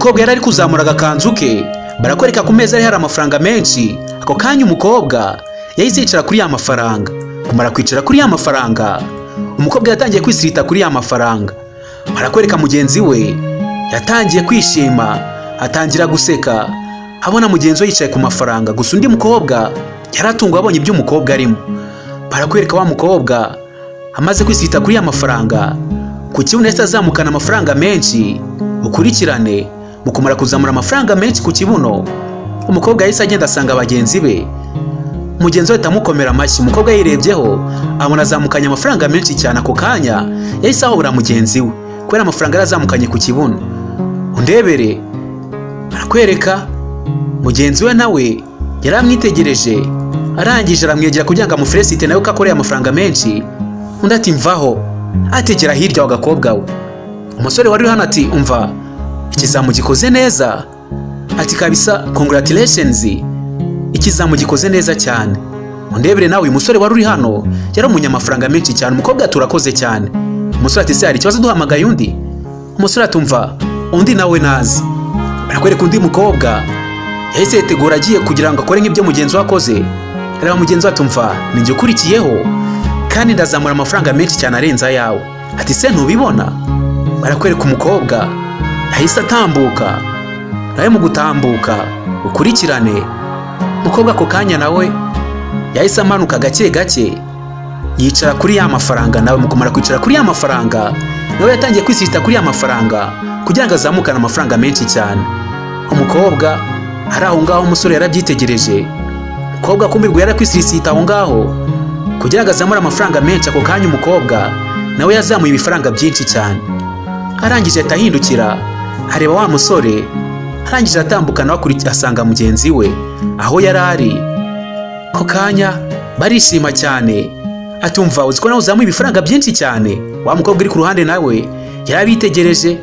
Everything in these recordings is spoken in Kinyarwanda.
umukobwa yari ari kuzamura agakanzu ke, barakwereka ku meza hari amafaranga menshi. Ako kanya umukobwa yahise yicara kuri ya mafaranga. Kumara kwicara kuri ya mafaranga, umukobwa yatangiye kwisirita kuri ya mafaranga. Barakwereka mugenzi we yatangiye kwishima, atangira guseka, abona mugenzi we yicaye ku mafaranga. Gusa undi mukobwa yaratunguwe abonye ibyo umukobwa arimo. Barakwereka wa mukobwa amaze kwisirita kuri ya mafaranga, ku kibuno yahise azamukana amafaranga menshi. Ukurikirane, mu kumara kuzamura amafaranga menshi ku kibuno, umukobwa yahise agenda asanga bagenzi be. Mugenzi we atamukomera amashyi. Umukobwa yirebyeho abona azamukanye amafaranga menshi cyane. Ako kanya yahise ahobora mugenzi we kubera amafaranga yarazamukanye ku kibuno. Undebere, barakwereka mugenzi we nawe yaramwitegereje, arangije aramwegera kugira ngo amufelicite nawe ko akoreye amafaranga menshi. Undi ati mvaho, ategera hirya wa gakobwa we. Umusore wari hano ati umva, ikizamu gikoze neza. Ati kabisa congratulations, ikizamu gikoze neza cyane. Undebere nawe, uyu musore wari uri hano yari umunyamafaranga menshi cyane. Umukobwa turakoze cyane. Umusore ati se hari ikibazo duhamagaye undi? Umusore atumva undi nawe nazi. Barakwereka undi mukobwa yahise yitegura agiye kugira ngo akore nk'ibyo mugenzi we akoze. Reba mugenzi we atumva ninjye ukurikiyeho kandi ndazamura amafaranga menshi cyane arenza yawe. Ati se ntubibona? Barakwereka umukobwa yahise atambuka. Nawe mu gutambuka ukurikirane, umukobwa ako kanya nawe yahise amanuka gake gake yicara kuri ya mafaranga. Nawe mu kumara kwicara kuri ya mafaranga, nawe yatangiye kwisirita kuri ya mafaranga kugira ngo azamukane amafaranga menshi cyane. Umukobwa hari aho ngaho, umusore yarabyitegereje. Umukobwa kumbirwa yarakwisirita aho ngaho kugira ngo azamure amafaranga menshi. Ako kanya umukobwa nawe yazamuye ibifaranga byinshi cyane. Arangije atahindukira areba wa musore, arangije atambuka nawe asanga mugenzi we aho yari ari. Ako kanya barishima cyane. Atumva uziko nawe uzamuye ibifaranga byinshi cyane. Wa mukobwa uri ku ruhande nawe yarabitegereje.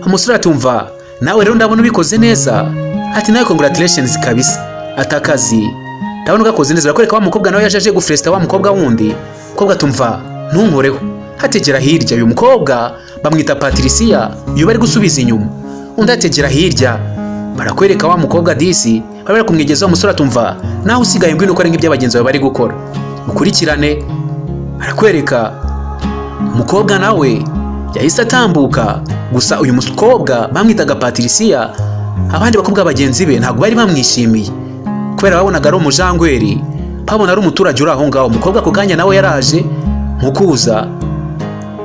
Umusore atumva nawe rero ndabona ubikoze neza. Ati nawe congratulations kabisa, atakazi ndabona ugakoze neza. Barakwereka wa mukobwa nawe yaje gufelicita wa mukobwa wundi. Umukobwa atumva ntunkoreho, hategera hirya. Uyu mukobwa bamwita Patricia, uyu bari gusubiza inyuma. Undi ategera hirya. Barakwereka wa mukobwa disi bari kumwigezaho. Umusore atumva nawe usigaye ngwino ukore nk'ibyo abagenzi bawe bari gukora. Ukurikirane, barakwereka umukobwa nawe yahise atambuka. Gusa uyu mukobwa bamwitaga Patricia, abandi bakobwa bagenzi be ntabwo bari bamwishimiye kubera babonaga ari umujangweri, babona ari umuturage uri aho ngaho. Umukobwa ako kanya nawe yaraje mukuza,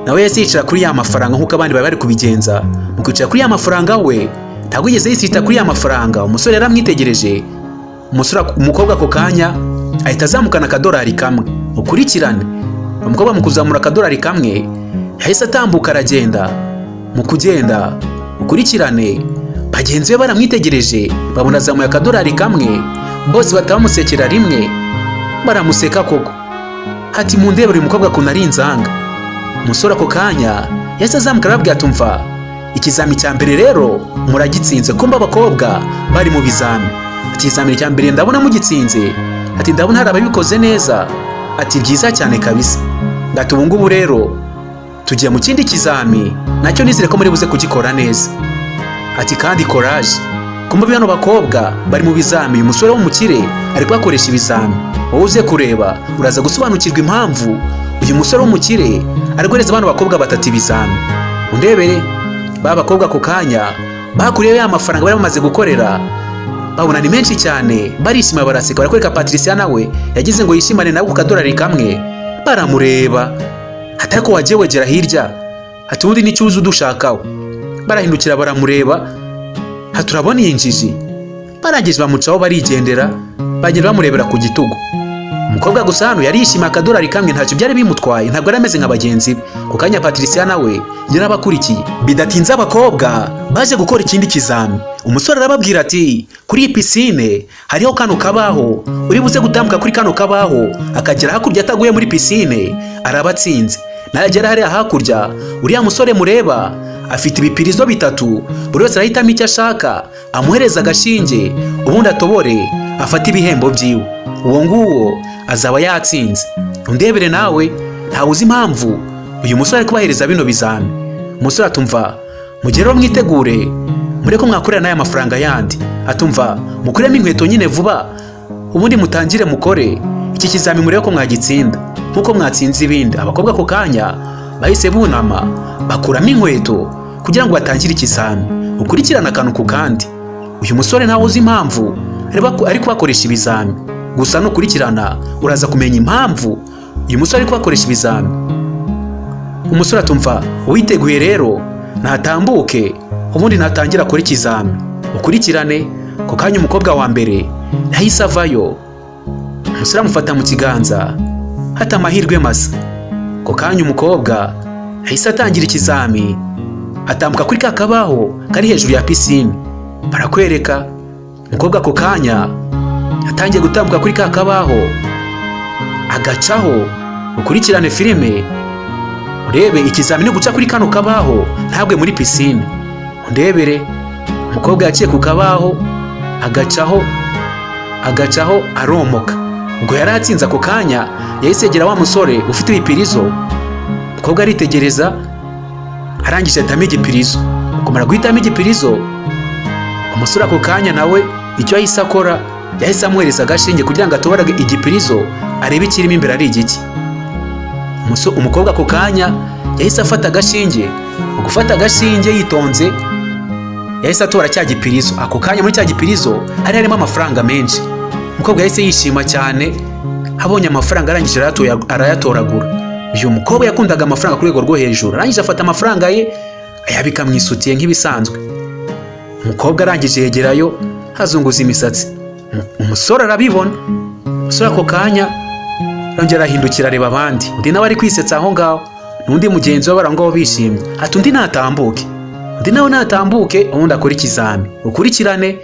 nawe yahise yicara kuri ya mafaranga nk'uko abandi bari kubigenza. Mu kwicara kuri ya mafaranga we ntabwo yigeze yisita kuri ya mafaranga. Umusore yaramwitegereje. Umukobwa ako kanya ahita azamukana akadolari kamwe. Ukurikirane, umukobwa mu kuzamura akadolari kamwe yahise atambuka aragenda. Mu kugenda ukurikirane, bagenzi be baramwitegereje babona azamuye akadolari kamwe. Bose batamusekera rimwe, baramuseka koko. Ati mundebere uyu mukobwa ko nari inzanga. Umusore ako kanya yahise azamuka arababwira atumva ikizami cya mbere rero muragitsinze. Kumba abakobwa bari mu bizami. Ati ikizami cya mbere ndabona mugitsinze. Ati ndabona hari ababikoze neza. Ati byiza cyane kabisa. Ngati ubu ngubu rero tugiye mu kindi kizami, nacyo nizere ko muri buze kugikora neza. Ati kandi courage. Kumba bano bakobwa bari mu bizami, uyu musore w'umukire ari kubakoresha ibizami. Wowe uze kureba uraza gusobanukirwa impamvu uyu musore w'umukire ari guhereza bano bakobwa batatu ibizami. Undebere, ba bakobwa ako kanya bakuriye ya mafaranga bari bamaze gukorera, babona ni menshi cyane, barishima baraseka. Barakwereka Patricia nawe yagize ngo yishimane nabo ku kadolari kamwe. Baramureba, atari ko wagiye wegera hirya. Ati ubundi n'icyuzi udushakaho. Barahindukira baramureba, haturabona injiji. Barangije bamucaho barigendera, bagenda bamurebera ku gitugu. Umukobwa gusa hano yarishima akadolari kamwe, ntacyo byari bimutwaye, ntabwo ari ameze nka bagenzi be. Ku kanya Patricia nawe yarabakurikiye. Bidatinze abakobwa baje gukora ikindi kizami. Umusore arababwira ati kuri iyi pisine hariho kano kabaho, uri buze gutambuka kuri kano kabaho akagera hakurya ataguye muri pisine arabatsinze. Nagera hariya hakurya, uriya musore mureba afite ibipirizo bitatu, buri wese arahitamo icyo ashaka, amuhereza agashinge ubundi atobore afata ibihembo byiwe. Uwo nguwo azaba yatsinze. Undebere nawe ntawe uzi impamvu uyu musore ari kubahereza bino bizami. Umusore atumva mugero mwitegure mureko mwakorera n'aya mafaranga yandi. Atumva mukuremo inkweto nyine vuba ubundi mutangire mukore iki kizami mureko ko mwagitsinda nkuko mwatsinze ibindi. Abakobwa ako kanya bahise bunama bakuramo inkweto kugira ngo batangire ikizami. Ukurikirana akantu ku kandi. Uyu musore ntawe uzi impamvu ari kubakoresha ibizami, gusa nukurikirana uraza kumenya impamvu uyu musore ari kubakoresha ibizami. Umusore atumva uwiteguye rero natambuke ubundi natangira akora ikizami. Ukurikirane ko kanya umukobwa wa mbere yahise avayo. Umusore amufata mu kiganza hata amahirwe masa. Ko kanya umukobwa yahise atangira ikizami, atambuka kuri ka kabaho kari hejuru ya pisine. Barakwereka umukobwa ako kanya yatangiye gutambuka kuri ka kabaho agacaho. Ukurikirane filime urebe ikizamini guca kuri kano kabaho ntabwe muri pisine. Undebere umukobwa yaciye ku kabaho agacaho aromoka. Ubwo yari atsinze ako kanya yahise yegera wa musore ufite ibipirizo. Umukobwa aritegereza arangije atama igipirizo. Kumara guhitamo igipirizo, umusore ako kanya nawe icyo yahise akora yahise amuhereza agashinge kugira ngo atoborage igipirizo arebe ikirimo imbere ari igiki. Umukobwa ako kanya yahise afata agashinge. Mu gufata agashinge yitonze yahise atora cya gipirizo. Ako kanya muri cya gipirizo hari harimo amafaranga menshi. Umukobwa yahise yishima cyane abonye amafaranga, arangije arayatoragura. Uyu mukobwa yakundaga amafaranga ku rwego rwo hejuru. Arangije afata amafaranga ye ayabika mu isutiye nk'ibisanzwe. Umukobwa arangije yegerayo hazunguza imisatsi. Umusore arabibona. Umusore ako kanya arongera arahindukira areba abandi. Undi nawe ari kwisetsa aho ngaho. N'undi mugenzi we barangaho bishimye. Ati undi natambuke. Undi nawe natambuke ubundi akora ikizami. Ukurikirane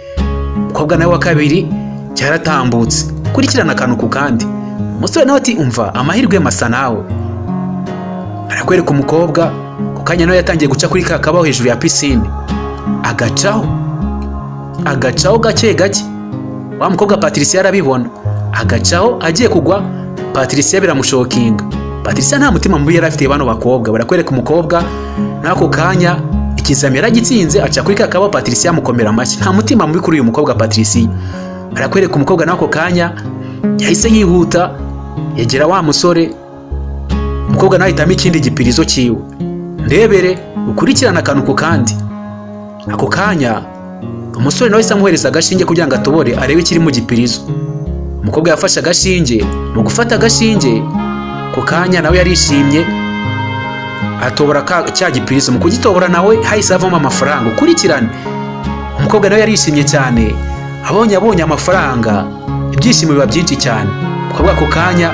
umukobwa nawe wa kabiri cyaratambutse. Ukurikirana akantu ku kandi. Umusore nawe ati umva amahirwe masa nawe. Arakwereka umukobwa ku kanya nawe yatangiye guca kuri ka kabaho hejuru ya pisine. Agacaho gake gake. Wa mukobwa Patricia arabibona. Agacaho agiye kugwa. Patricia biramushokinga. Patricia nta mutima mubi yari afite bano bakobwa. Barakwereka umukobwa nako kanya ikizami yaragitsinze aca kuri ka kabaho. Patricia amukomera amashyi. Nta mutima mubi kuri uyu mukobwa Patricia. Barakwereka umukobwa nako kanya yahise yihuta yegera wa musore. Umukobwa nawe ahitamo ikindi gipirizo cyiwe. Ndebere ukurikirana akantu ku kandi. Ako kanya umusore nawe amuhereza agashinge kugira ngo atobore arebe ikiri mu gipirizo. Umukobwa yafashe agashinge. Mu gufata agashinge ku kanya nawe yarishimye atobora cya gipirizo. Mu kugitobora nawe hahise havamo amafaranga. Ukurikirane umukobwa nawe yarishimye cyane abonye amafaranga. Ibyishimo biba byinshi cyane. Umukobwa ako kanya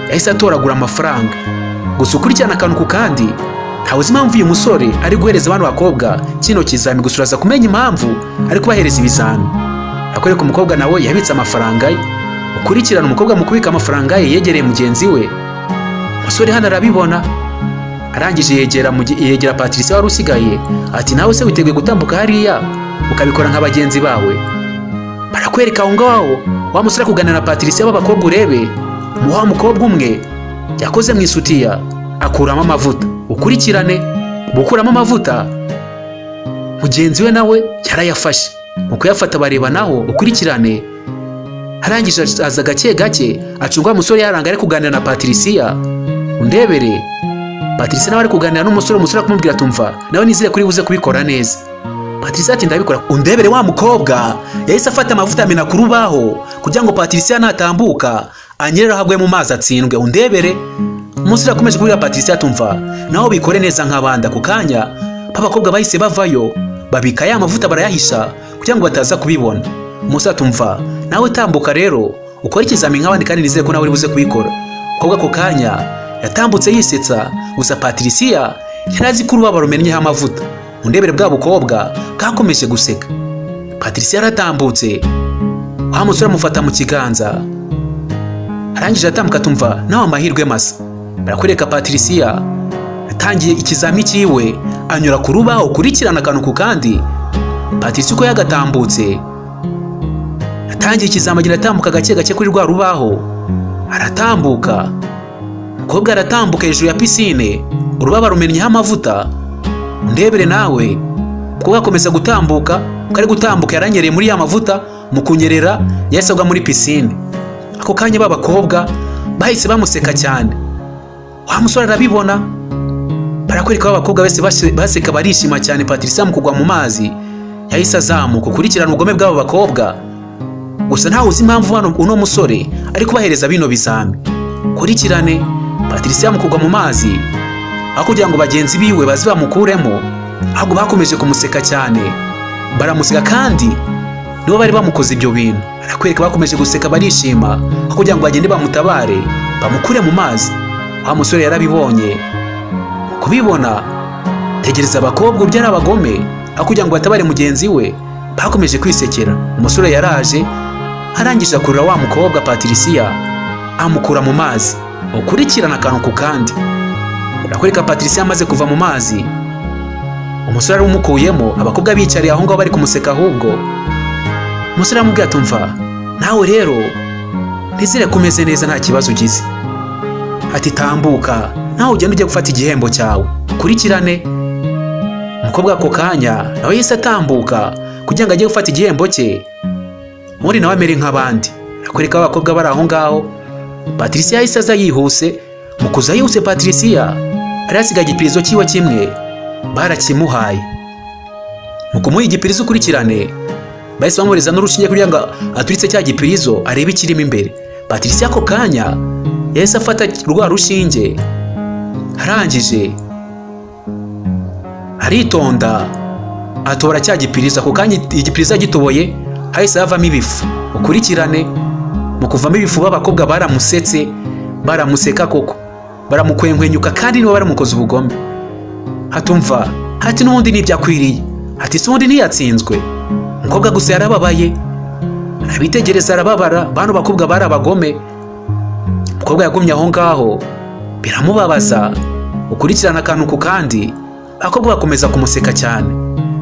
yahise atoragura amafaranga. Gusa ukurikirana akantu ku kandi ntawe uzi impamvu uyu musore ari guhereza abantu bakobwa kino kizami. Gusa uraza kumenya impamvu ari kubahereza ibizami. Akwereka umukobwa nawe yabitse amafaranga ye. Ukurikirana umukobwa mu kubika amafaranga ye yegereye mugenzi we. Umusore hano arabibona. Arangije yegera Patricia wari usigaye. Ati nawe se witeguye gutambuka hariya ukabikora nk'abagenzi bawe? Barakwereka aho ngaho wa musore kuganira na Patricia b'abakobwa. Urebe wa mukobwa umwe yakoze mu isutiya akuramo amavuta. Ukurikirane gukuramo amavuta mugenzi we nawe yarayafashe. Mu kuyafata bareba naho. Ukurikirane arangije aza gake gake acungwa umusore yaranga ari kuganira na Patricia. Undebere Patricia nawe ari kuganira n'umusore. Umusore akumubwira tumva nawe nizire kuri buze kubikora neza. Patricia ati ndabikora. Undebere wa mukobwa yahise afata amavuta amena ku rubaho kugira ngo Patricia natambuka anyerera hagwe mu mazi atsindwe. Undebere umusore akomeje kubwira Patricia tumva naho bikore neza nk'abandi. Ku kanya babakobwa bahise bavayo babika ya mavuta barayahisha kugira ngo bataza kubibona. Umusore atumva nawe tambuka rero ukora ikizami nk'abandi kandi nizeye ko nawe uri buze kubikora. Umukobwa ako kanya yatambutse yisetsa. Gusa Patricia yarazi ko urubaba rumennyeho amavuta. Undebere bwa bukobwa bwakomeje guseka. Patricia yaratambutse. Wa musore amufata mu kiganza. Arangije atambuka tumva nawe amahirwe masa. Barakwereka Patricia yatangiye ikizami cyiwe anyura ku rubaho. Ukurikirana akantu ku kandi. Patricia uko yagatambutse yatangiye ikizami agenda atambuka gake gake kuri rwa rubaho. Aratambuka. Umukobwa aratambuka hejuru ya pisine. Urubaba rumennyeho amavuta. Ndebere nawe umukobwa akomeza gutambuka, kari gutambuka yaranyereye muri ya mavuta, mu kunyerera yahise agwa muri pisine. Ako kanya b'abakobwa bahise bamuseka cyane. Wa musore arabibona, barakwereka abakobwa bese baseka barishima cyane. Patricia mu kugwa mu mazi yahise azamuka ukurikirana ubugome bw'abo bakobwa. Gusa ntawe uzi impamvu uno musore ari kubahereza bino bizami. Kurikirane Patricia mu kugwa mu mazi, aho kugira ngo bagenzi biwe bazi bamukuremo, ahubwo bakomeje kumuseka cyane, baramuseka kandi nibo bari bamukoze ibyo bintu. Barakwereka bakomeje guseka barishima, aho kugira ngo bagende bamutabare bamukure mu mazi. Wa musore yarabibonye, kubibona tegereza abakobwa ubyara abagome, aho kugira ngo batabare mugenzi we bakomeje kwisekera. Umusore yaraje arangije akurura wa mukobwa Patricia amukura mu mazi. Ukurikirana akantu ku kandi, barakwereka Patricia amaze kuva mu mazi, umusore ari umukuyemo, abakobwa bicariye aho ngaho bari kumuseka. Ahubwo umusore aramubwira ati umva nawe rero ntizire kumeze neza, nta kibazo ugize. Ati tambuka nawe ugenda ujya gufata igihembo cyawe. Kurikirane umukobwa ako kanya nawe yise atambuka kugira ngo ajye gufata igihembo cye, muri nawe amere nk'abandi. Barakwereka abakobwa bari aho ngaho. Patricia yahise aza yihuse, mu kuza yihuse Patricia ari hasigaye igipirizo cyiwe kimwe, barakimuhaye. Mu kumuha igipirizo ukurikirane bahise bamureza n'urushinge kugira ngo aturitse cya gipirizo arebe ikirimo imbere. Patricia ako kanya yahise afata rwa rushinge, arangije aritonda atobora cya gipirizo. Ako kanya igipirizo gitoboye hahise havamo ibifu. Ukurikirane mu kuvamo ibifu b'abakobwa baramusetse, baramuseka koko, baramukwenkwenyuka kandi nibo baramukoze ubugome. Hatumva hati n'ubundi nibyakwiriye, hati se ubundi ntiyatsinzwe. Umukobwa gusa yarababaye, arabitegereza arababara, bano bakobwa bari abagome. Umukobwa yagumye aho ngaho biramubabaza. Ukurikirana akantu ku kandi, abakobwa bakomeza kumuseka cyane.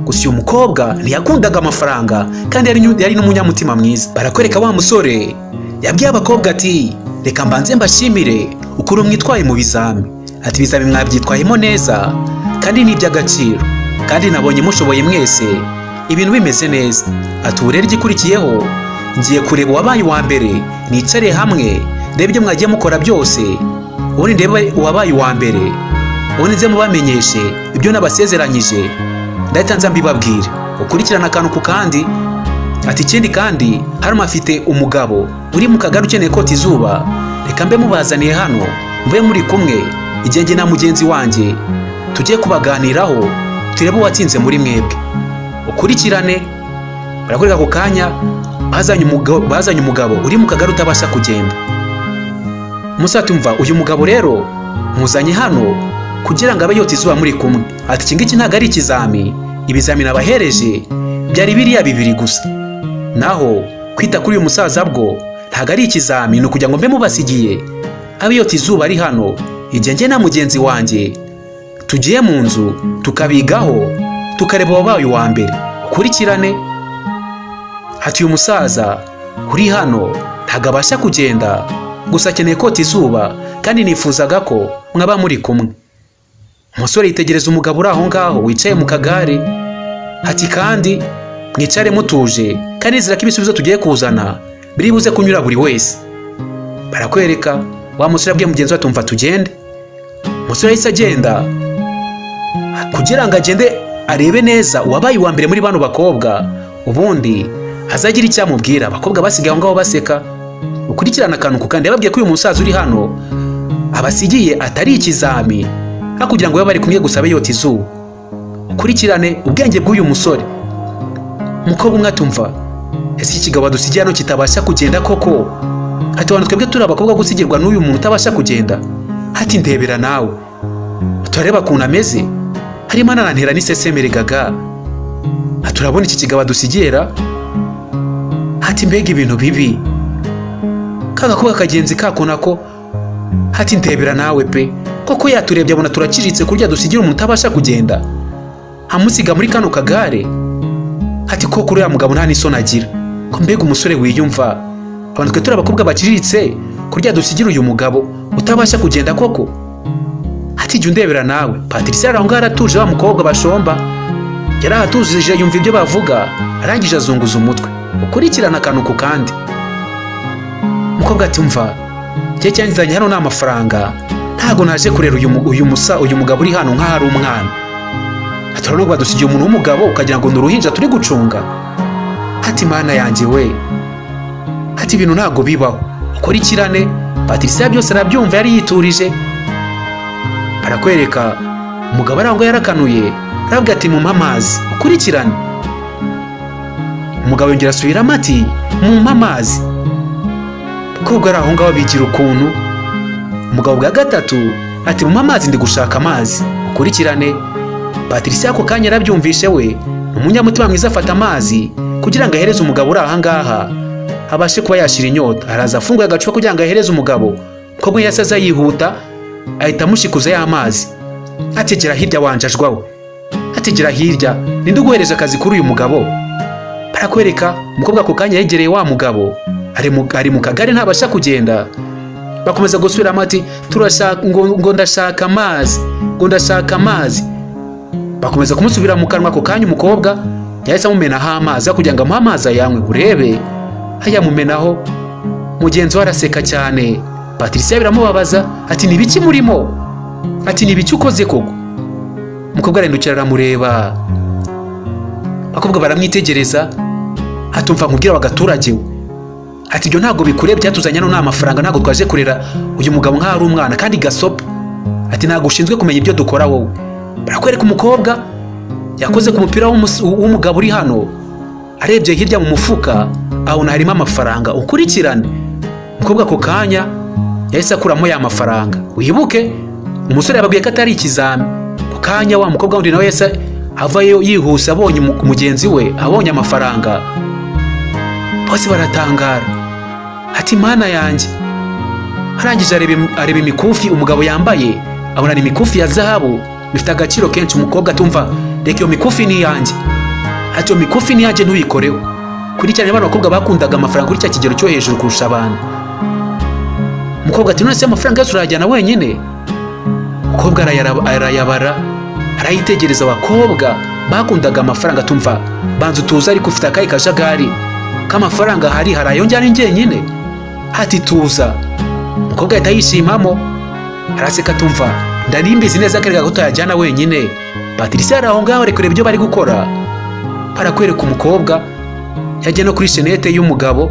Gusa uyu mukobwa ntiyakundaga amafaranga kandi yari n'umunyamutima mwiza. Barakwereka wa musore yabwiye abakobwa ati reka mbanze mbashimire ukuri mwitwaye mu bizami. Ati ibizami mwabyitwayemo neza kandi ni iby'agaciro, kandi nabonye mushoboye mwese, ibintu bimeze neza. Ati ubu rero igikurikiyeho ngiye kureba uwabaye uwa mbere, nicare hamwe ndebe ibyo mwagiye mukora byose, ubundi ndebe uwabaye uwa mbere, ubundi nze mubamenyeshe ibyo nabasezeranyije, ndahita nza mbibabwire. Ukurikirana akantu ku kandi. Ati ikindi kandi hano afite umugabo uri mu kagari ukeneye kota izuba, reka mbe mubazaniye hano mube muri kumwe, igihe njye na mugenzi wanjye tugiye kubaganiraho turebe uwatsinze muri mwebwe. Ukurikirane barakwereka ako kanya bazanye umugabo uri mu kagari utabasha kugenda. Musa tumva uyu mugabo rero muzanye hano kugira ngo abe yota izuba muri kumwe. Ati iki ngiki ntabwo ari ikizami, ibizami nabahereje byari biriya bibiri gusa, naho kwita kuri uyu musaza bwo ntabwo ari ikizami, ni ukugira ngo mbe mubasigiye abe yota izuba ari hano, igihe njye na mugenzi wanjye tugiye mu nzu tukabigaho tukareba wabaye uwa mbere. Ukurikirane ati uyu musaza uri hano ntabwo abasha kugenda, gusa akeneye kota izuba kandi nifuzaga ko mwaba muri kumwe. Umusore yitegereza umugabo uri aho ngaho wicaye mu kagare. Ati kandi mwicare mutuje kandi nizera ko ibisubizo tugiye kuzana biri buze kunyura buri wese. Barakwereka wa musore abwiye mugenzi we atumva tugende. Umusore yahise agenda kugira ngo agende arebe neza uwabaye uwa mbere muri bano bakobwa, ubundi azagira icyo amubwira. Abakobwa basigaye aho ngaho baseka. Ukurikirana akantu ku kandi, yababwiye ko uyu musaza uri hano abasigiye atari ikizami, kugira ngo babe bari kumwe gusa abe yota izuba. Ukurikirane ubwenge bw'uyu musore. Umukobwa umwe atumva ese iki kigabo dusigiye hano kitabasha kugenda koko? Ati abantu twebwe turi abakobwa gusigirwa n'uyu muntu utabasha kugenda? Ati ndebera nawe turareba ukuntu ameze, harimo ananantera n'isesemere gaga. Turabona iki kigabo dusigera. Ati mbega ibintu bibi, kagakobwa kagenzi kako nako. Ati ndebera nawe pe, koko yaturebye abona turaciritse kurya dusigira umuntu utabasha kugenda, amusiga muri kano kagare. Ati koko uriya mugabo nta n'isoni agira, ko mbega umusore wiyumva. Abantu twe turi abakobwa baciriritse kurya dusigira uyu mugabo utabasha kugenda koko? Ati jya undebera nawe. Patricia aho ngaho aratuje, wa mukobwa bashomba yarahatujije yumva ibyo bavuga, arangije azunguza umutwe, ukurikirana akantu ku kandi. Umukobwa ati umva, cye cyanzanye hano n'amafaranga, ntago naje kurera uyu mugabo uri hano nk'aho ari umwana. Ati nubwo badusigiye umuntu w'umugabo ukagira ngo ni uruhinja turi gucunga. Ati mana yanjye we, ati ibintu ntago bibaho, ukurikirane. Patricia byose arabyumva, yari yiturije. Barakwereka umugabo arango yarakanuye, arabwira ati mumpa amazi, ukurikirane. Umugabo yongera asubiramo ati mumpa amazi. Umukobwa ari aho ngaho bigira ukuntu. Umugabo bwa gatatu ati mumpa amazi, ndi gushaka amazi, ukurikirane. Patricia ako kanya yarabyumvishe we, umunyamutima mwiza afata amazi kugira ngo ahereze umugabo uri aha ngaha abashe kuba yashira inyota. Araza afunguye agacupa kugira ngo ahereze umugabo. Umukobwa yasaza yihuta ahita amushikuza ya mazi. Ategera hirya wanjajwa we, ategera hirya, ninde uguhereje akazi kuri uyu mugabo? Barakwereka umukobwa ako kanya yegereye wa mugabo, ari mu kagare ntabasha kugenda. Bakomeza gusubiramo ati turashaka ngo ndashaka amazi, ngo ndashaka amazi. Bakomeza kumusubira mu kanwa. Ako kanya umukobwa yahise amumenaho amazi kugira ngo amuhe amazi ayanywe. Urebe ayamumenaho, mugenzi we araseka cyane. Patricia biramubabaza ati nibiki murimo? Ati nibiki ukoze koko? Umukobwa arendukira aramureba. Bakobwa baramwitegereza. Atumva nkubwira wagaturage we, ati ibyo ntago bikureba, byatuzanye hano n'amafaranga, ntago twaje kurera uyu mugabo nk'aho ari umwana kandi gasopa. Ati ntago ushinzwe kumenya ibyo dukora wowe. Barakwereka umukobwa yakoze ku mupira w'umugabo uri hano, arebye hirya mu mufuka abona harimo amafaranga, ukurikirane. Umukobwa ako kanya yahise akuramo ya mafaranga. Wibuke umusore yababwiye ko atari ikizami. Ako kanya wa mukobwa wundi nawe yahise avayo yihuse, abonye mugenzi we abonye amafaranga. Bose baratangara ati mana yanjye. Arangije areba imikufi umugabo yambaye, abona ni imikufi ya zahabu bifite agaciro kenshi. Umukobwa atumva, reka iyo mikufi ni yanjye. Ati iyo mikufi ni yanjye ntuyikoreho. Kuri cyane abana bakobwa bakundaga amafaranga kuri cya kigero cyo hejuru kurusha abantu. Umukobwa ati none se amafaranga yose urajyana wenyine? Umukobwa arayabara, arayitegereza. Abakobwa bakundaga amafaranga atumva, banza utuza ariko ufite akayi kajagari k'amafaranga hari ayo njyana njyenyine. Ati tuza. Umukobwa ahita yishimamo, araseka atumva, ndarimbizi neza ko ko tuyajyana wenyine. Patricia ari aho ngaho ari kureba ibyo bari gukora. Barakwereka umukobwa yagiye no kuri shenete y'umugabo.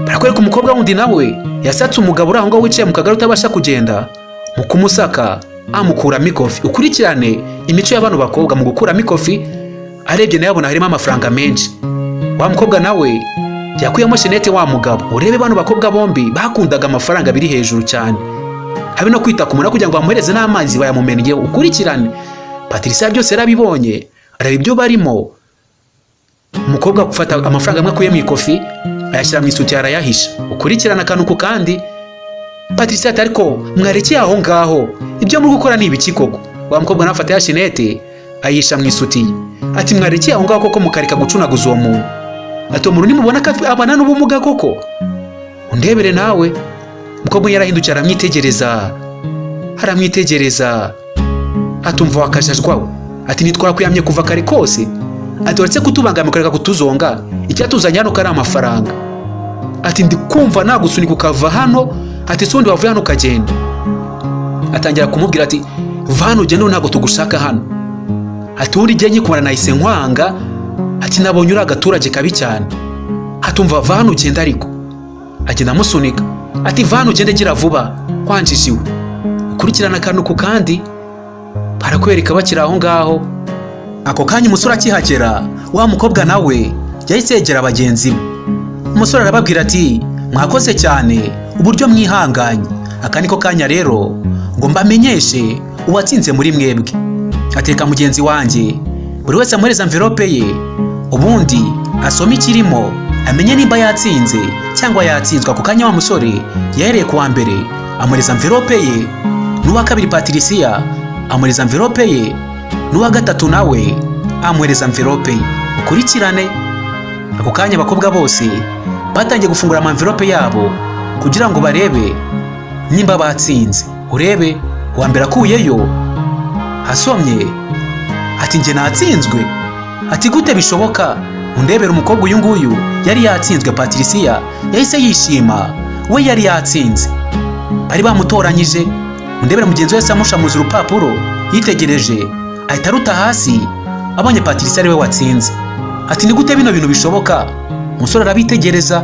Barakwereka umukobwa wundi nawe yasatse umugabo uri aho ngaho wicaye mu kagare utabasha kugenda. Mu kumusaka amukuramo ikofi. Ukurikirane imico y'abantu bakobwa mu gukuramo ikofi. Arebye nawe abona harimo amafaranga menshi. Wa mukobwa nawe yakuyemo shenete wa mugabo. Urebe abantu bakobwa bombi bakundaga amafaranga biri hejuru cyane, habe no kwita ku muntu kugira ngo bamuhereze n'amazi bayamumennye. Ukurikirane Patricia byose yarabibonye, areba ibyo barimo. Umukobwa gufata amafaranga amwe akuye mu ikofi ayashyira mu isuti arayahisha. Ukurikirana akantu ku kandi. Patricia ati ariko mwarekeye aho ngaho, ibyo muri gukora ni ibiki koko? Wa mukobwa nafata ya shenete ayisha mu isuti. Ati mwarekeye aho ngaho koko mukareka gucunaguza uwo muntu. Ati umuntu nimubona ko abana n'ubumuga koko? Undebere nawe. Umukobwa yarahindukira aramwitegereza. Atumva wakajajwawe. Ati nitwakwiyamye kuva kare kose. Ati uretse kutubangamira ukareka kutuzonga, icyatuzanye hano kari amafaranga. Ati ndi kumva nagusunika ukava hano. Ati sundi wavuye hano ukagenda. Atangira kumubwira ati vano ugende ntago tugushaka hano. Ati uri giye nyikubara nahise nkwanga. Ati nabonye uri agaturage kabi cyane. Atumva vano ugenda ariko. Agenda amusunika. Ati vano ugende gira vuba kwanjishiwe. Ukurikirana akantu ku kandi. Barakwereka bakira aho ngaho. Ako kanya umusore akihagera, wa mukobwa nawe yahise yegera abagenzi be. Umusore arababwira ati mwakoze cyane uburyo mwihanganye. Aka niko kanya rero ngo mbamenyeshe uwatsinze muri mwebwe. Ateka mugenzi wanjye buri wese amuhereza envelope ye, ubundi asoma ikirimo amenye nimba yatsinze cyangwa yatsinzwe. Ako kanya wa musore yahereye kuwa mbere amuhereza envelope ye, n'uwa kabiri Patricia amuhereza envelope ye, n'uwa gatatu nawe amuhereza envelope ye. Ukurikirane. Ako kanya abakobwa bose batangiye gufungura ama envelope yabo kugira ngo barebe nimba batsinze. Urebe uwa mbere akuyeyo asomye ati njye natsinzwe. Ati gute bishoboka? Undebera umukobwa uyu nguyu yari yatsinzwe. Patricia yahise yishima, we yari yatsinze, bari bamutoranyije. Undebera mugenzi wese amushamuza urupapuro, yitegereje ahita aruta hasi, abonye Patricia ari we watsinze. Ati ni gute bino bintu bishoboka? Umusore arabitegereza,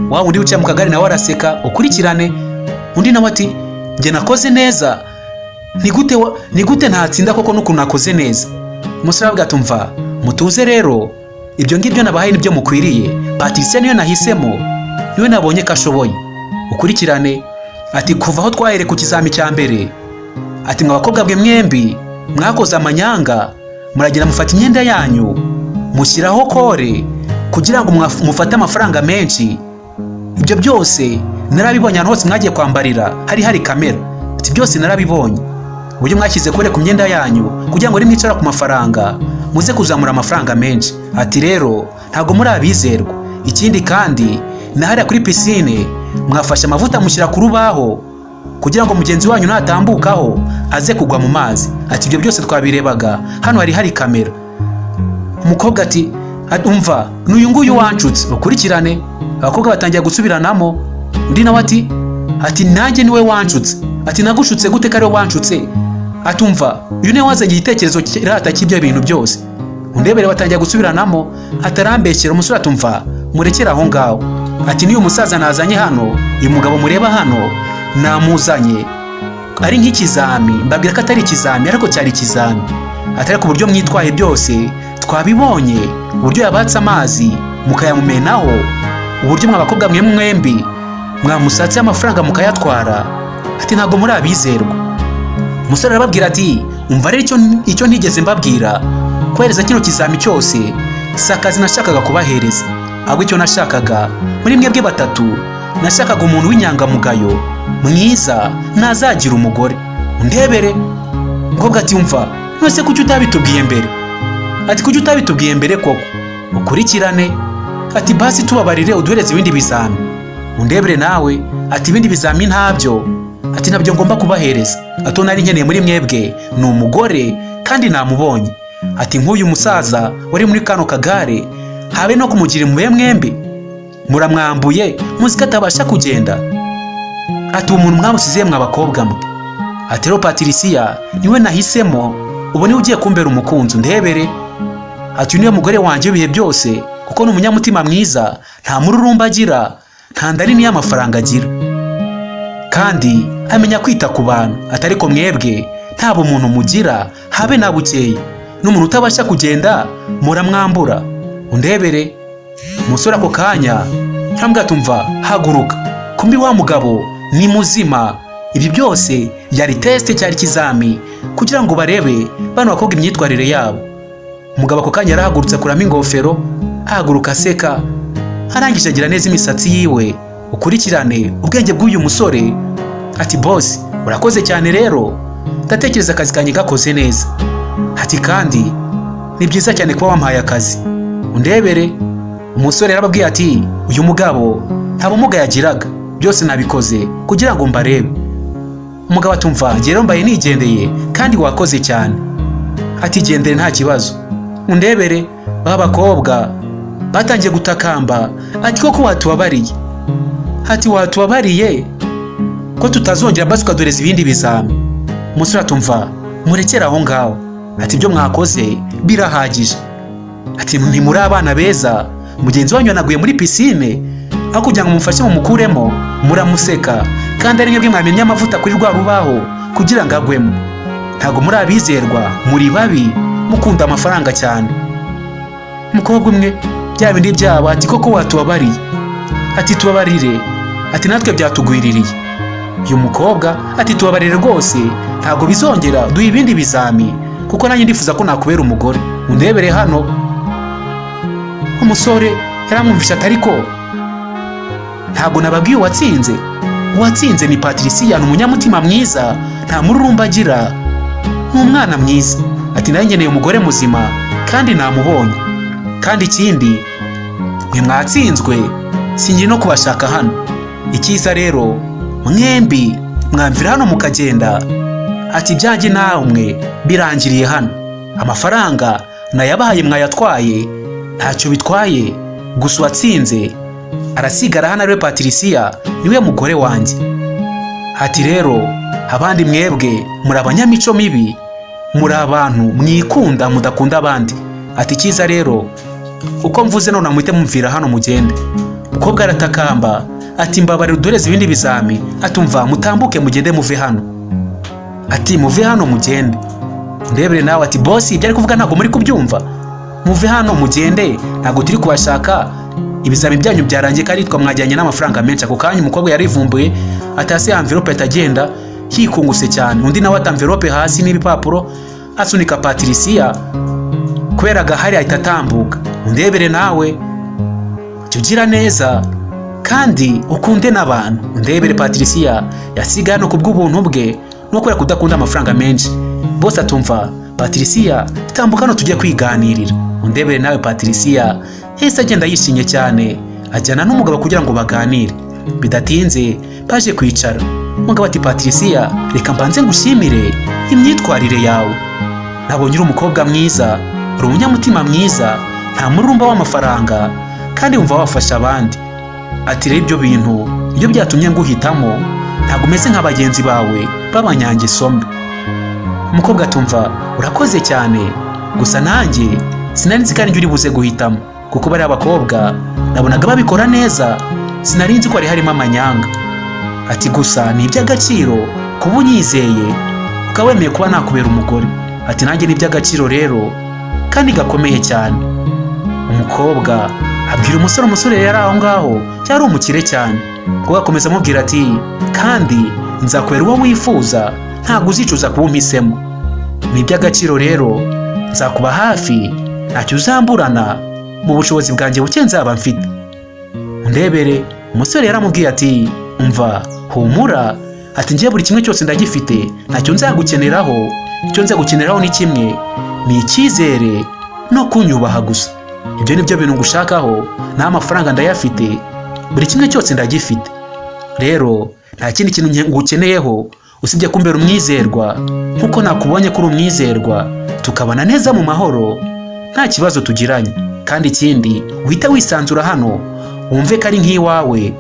wa wundi wicaye mu kagari nawe araseka. Ukurikirane. Undi nawe ati njye nakoze neza. Ni gute ntatsinda koko n'ukuntu nakoze neza? Umusore aravuga ati umva mutuze rero, ibyo ngibyo nabahaye nibyo mukwiriye. Patricia niyo nahisemo, niwe nabonye ko ashoboye. Ukurikirane. Ati kuva aho twahere ku kizami cya mbere, ati mwa bakobwa bwe mwembi mwakoze amanyanga, muragira mufata imyenda yanyu mushyiraho kore kugira ngo mufate amafaranga menshi. Ibyo byose narabibonye, ahantu hose mwagiye kwambarira hari kamera. Ati byose narabibonye, uburyo mwashyize kore ku myenda yanyu kugira ngo nimwicara ku mafaranga muze kuzamura amafaranga menshi. Ati rero ntabwo muri abizerwa. Ikindi kandi nahariya kuri pisine mwafashe amavuta mushyira ku rubaho kugira ngo mugenzi wanyu natambukaho aze kugwa mu mazi. Ati ibyo byose twabirebaga, hano hari kamera. Umukobwa ati umva n'uyu nguyu wanshutse. Ukurikirane. Abakobwa batangiye gusubiranamo. Undi nawe ati nanjye niwe wanshutse. Ati nagushutse gute kare wanshutse? Ati umva uyu niwe wazanye igitekerezo kirata cy'ibyo bintu byose. Undebere batangiye gusubiranamo. Atarambekera. Umusore atumva murekera aho ngaho. Ati niyo umusaza nazanye hano, uyu mugabo mureba hano namuzanye ari nk'ikizami. Mbabwira ko atari ikizami ariko cyari ikizami. Atari ku buryo mwitwaye byose twabibonye, uburyo yabatse amazi mukayamumenaho, uburyo mwabakobwa mwembi mwamusatse amafaranga mukayatwara. Ati ntabwo muri abizerwa. Umusore arababwira ati umva rero icyo ntigeze mbabwira, kohereza kino kizami cyose si akazi nashakaga kubahereza, ahubwo icyo nashakaga muri mwebwe batatu, nashakaga umuntu w'inyangamugayo mwiza nazagira umugore. Undebere. Umukobwa ati umva nose kuki utabitubwiye mbere? Ati kuki utabitubwiye mbere koko? Ukurikirane. Ati basi tubabarire uduhereze ibindi bizami. Undebere nawe. Ati ibindi bizami ntabyo. Ati nabyo ngomba kubahereza. Ati nari nkeneye muri mwebwe ni umugore kandi namubonye. Ati nk'uyu musaza wari muri kano kagare habe no kumugira impuhwe mwembi, muramwambuye muzi ko atabasha kugenda. Ati umuntu mwamusize mwabakobwa mwe. Ati rero Patricia niwe nahisemo, ubu niwe ugiye kumbera umukunzi. Ndebere. Ati niwe mugore wanjye ibihe byose kuko ni umunyamutima mwiza, nta mururumba agira, nta ndari y'amafaranga agira, kandi amenya kwita ku bantu. Atari ko mwebwe nta bumuntu mugira habe na bukeye, n'umuntu utabasha kugenda muramwambura. Undebere. Umusore ako kanya yambwira tumva haguruka, kumbi wa mugabo ni muzima. Ibi byose yari test, cyari kizami kugira ngo barebe bano bakobwa imyitwarire yabo. Umugabo ako kanya yarahagurutse kuramo ingofero, ahaguruka aseka, arangije agira neza imisatsi yiwe. Ukurikirane ubwenge bw'uyu musore. Ati boss urakoze cyane rero, ndatekereza akazi kanjye gakoze neza. Ati kandi ni byiza cyane kuba wampaye akazi. Undebere. Umusore yarababwiye ati uyu mugabo nta bumuga yagiraga, byose nabikoze kugira ngo mbarebe. Umugabo atumva ngero mbaye nigendeye kandi wakoze cyane. Ati gendere nta kibazo. Undebere. Baba bakobwa batangiye gutakamba. Ati koko watubabariye? Ati watubabariye ko tutazongera basi ukadoreza ibindi bizami. Umusore atumva murekera aho ngaho. Ati ibyo mwakoze birahagije. Ati ni muri abana beza, mugenzi wanyu yanaguye muri pisine, aho kugira ngo mumufashe mumukuremo muramuseka, kandi ari mwebwe mwamenye amavuta kuri rwa rubaho kugira ngo agwemo. Ntabwo muri abizerwa, muri babi, mukunda amafaranga cyane. Umukobwa umwe bya bindi byabo ati koko watubabariye? Ati tubabarire. Ati natwe byatugwiririye. Uyu mukobwa ati tubabarire rwose, ntabwo bizongera, duha ibindi bizami kuko nanjye ndifuza ko nakubera umugore. Undebere hano. Umusore yaramwumvisha atari ko ntabwo nababwiye uwatsinze. Uwatsinze ni Patricia, ni umunyamutima mwiza, nta mururumba agira, ni umwana mwiza. Ati nanjye nkeneye umugore muzima kandi namubonye, kandi ikindi mwe mwatsinzwe singiye no kubashaka hano. Ikiza rero mwembi mwamvira hano mukagenda. Ati byanjye namwe birangiriye hano. amafaranga nayabahaye mwayatwaye, ntacyo bitwaye, gusa uwatsinze arasigara hano ariwe Patricia, niwe mugore wanjye. Ati rero abandi mwebwe muri abanyamico mibi, muri abantu mwikunda mudakunda abandi. Ati cyiza rero uko mvuze none muhite mumvira hano mugende. Umukobwa aratakamba ati mbabarira udoreze ibindi bizami. Atumva mutambuke mugende muve hano. Ati muve hano mugende. Ndebere nawe ati boss ibyo ari kuvuga ntago muri kubyumva. Muve hano mugende, ntago turi kubashaka. Ibizami byanyu byarangiye kandi twamwajyanye n'amafaranga menshi. Ako kanya umukobwa yarivumbuye atase envelope atagenda hikunguse cyane. Undi nawe atamvelope hasi n'ibipapuro asunika Patricia kubera gahari ahita atambuka. Ndebere nawe tugira neza kandi ukunde n'abantu. Ndebere Patricia yasiga hano kubw'ubuntu bwe no kubera kudakunda amafaranga menshi. Boss atumva Patricia tambuka hano tujye kwiganirira. Ndebere nawe Patricia yahise agenda yishimye cyane ajyana n'umugabo kugira ngo baganire. Bidatinze baje kwicara. Umugabo ati Patricia reka mbanze ngushimire imyitwarire yawe. Nabonye uri umukobwa mwiza, uri umunyamutima mwiza, nta murumba w'amafaranga kandi wumva wafasha abandi. Ati rero ibyo bintu ibyo byatumye nguhitamo, ntabwo umeze nk'abagenzi bawe b'abanyangeso mbi. Umukobwa atumva urakoze cyane, gusa nanjye sinari nzi kandi uri buze guhitamo, kuko bari abakobwa nabonaga babikora neza, sinari nzi ko ari harimo amanyanga. Ati gusa ni iby'agaciro kuba unyizeye ukaba wemeye kuba nakubera umugore. Ati nanjye ni iby'agaciro rero kandi gakomeye cyane. Umukobwa abwira umusore yari aho ngaho cyari umukire cyane, kuko akomeza amubwira ati kandi nzakubera uwo wifuza, ntabwo uzicuza kuba umpisemo. Ni iby'agaciro rero nzakuba hafi, ntacyo uzamburana, mu bushobozi bwanjye buke nzaba mfite. Ndebere umusore yaramubwiye ati umva humura, ati ngiye buri kimwe cyose ndagifite, ntacyo nzagukeneraho. Icyo nzagukeneraho ni kimwe, ni icyizere no kunyubaha gusa. Ibyo nibyo bintu ngushakaho, nta mafaranga ndayafite, buri kimwe cyose ndagifite. Rero nta kindi kintu ngukeneyeho usibye kumbera umwizerwa, nkuko nakubonye kuri umwizerwa, tukabana neza mu mahoro nta kibazo tugiranye. Kandi ikindi uhita wisanzura hano, wumve ko ari nk'iwawe,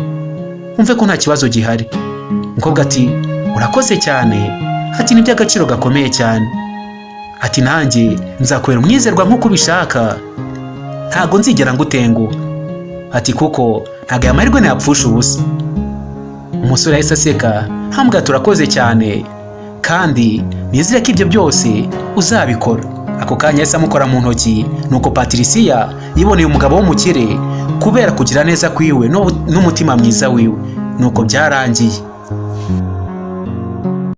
wumve ko nta kibazo gihari. Umukobwa ati urakoze cyane. Ati ni iby'agaciro gakomeye cyane. Ati nanjye nzakubera umwizerwa nk'uko ubishaka, ntago nzigera ngutenguha. Ati kuko ntago aya mahirwe ntiyapfusha ubusa. Umusore yahise aseka hambwa turakoze cyane kandi nizere ko ibyo byose uzabikora. Ako kanya yahise amukora mu ntoki, nuko Patricia yiboneye umugabo w'umukire kubera kugira neza kwiwe n'umutima mwiza wiwe. Nuko byarangiye.